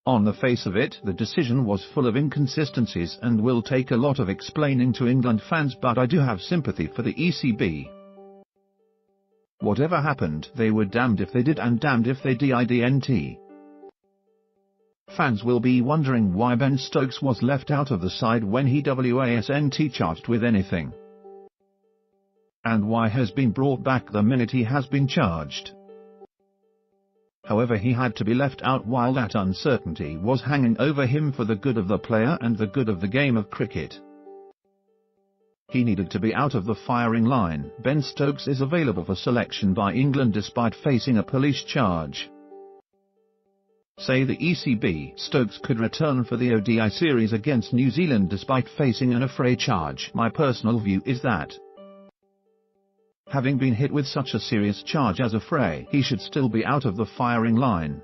On the face of it, the decision was full of inconsistencies and will take a lot of explaining to England fans, but I do have sympathy for the ECB. Whatever happened, they were damned if they did and damned if they didn't. Fans will be wondering why Ben Stokes was left out of the side when he wasn't charged with anything, and why has been brought back the minute he has been charged. However, he had to be left out while that uncertainty was hanging over him for the good of the player and the good of the game of cricket. He needed to be out of the firing line. Ben Stokes is available for selection by England despite facing a police charge. Say the ECB, Stokes could return for the ODI series against New Zealand despite facing an FA charge. My personal view is that, having been hit with such a serious charge as FA, he should still be out of the firing line.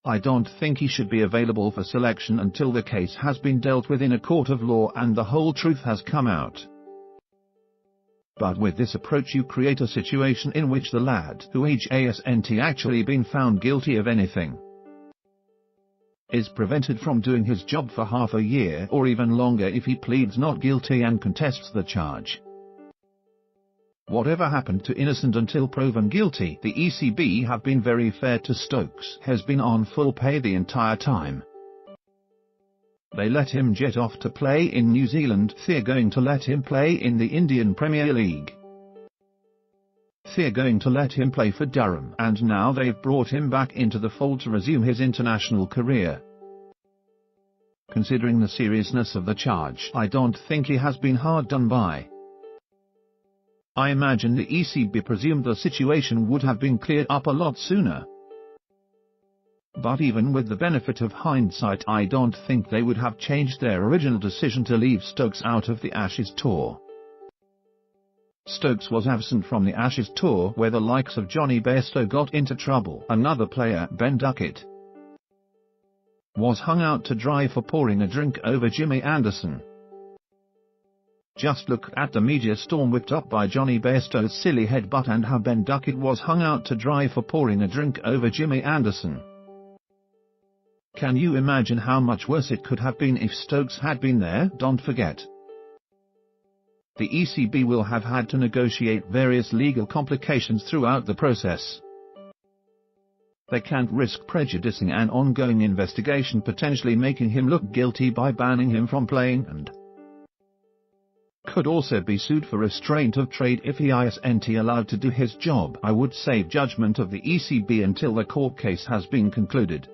I don't think he should be available for selection until the case has been dealt with in a court of law and the whole truth has come out. But with this approach you create a situation in which the lad, who hasn't actually been found guilty of anything, is prevented from doing his job for half a year or even longer if he pleads not guilty and contests the charge. Whatever happened to innocent until proven guilty, the ECB have been very fair to Stokes. Has been on full pay the entire time. They let him jet off to play in New Zealand. They're going to let him play in the Indian Premier League. They're going to let him play for Durham, and now they've brought him back into the fold to resume his international career. Considering the seriousness of the charge, I don't think he has been hard done by. I imagine the ECB presumed the situation would have been cleared up a lot sooner. But even with the benefit of hindsight, I don't think they would have changed their original decision to leave Stokes out of the Ashes tour. Stokes was absent from the Ashes tour where the likes of Johnny Bairstow got into trouble. Another player, Ben Duckett, was hung out to dry for pouring a drink over Jimmy Anderson. Just look at the media storm whipped up by Johnny Bairstow's silly headbutt and how Ben Duckett was hung out to dry for pouring a drink over Jimmy Anderson. Can you imagine how much worse it could have been if Stokes had been there? Don't forget, the ECB will have had to negotiate various legal complications throughout the process. They can't risk prejudicing an ongoing investigation, potentially making him look guilty by banning him from playing, and could also be sued for restraint of trade if he isn't allowed to do his job. I would save judgment of the ECB until the court case has been concluded.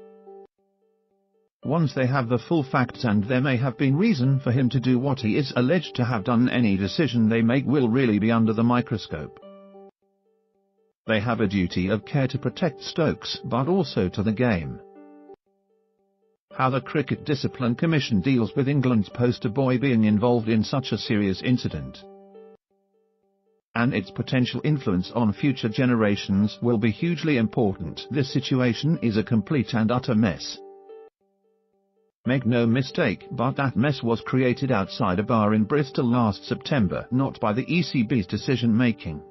Once they have the full facts and there may have been reason for him to do what he is alleged to have done, any decision they make will really be under the microscope. They have a duty of care to protect Stokes, but also to the game. How the Cricket Discipline Commission deals with England's poster boy being involved in such a serious incident, and its potential influence on future generations, will be hugely important. This situation is a complete and utter mess. Make no mistake, but that mess was created outside a bar in Bristol last September, not by the ECB's decision-making.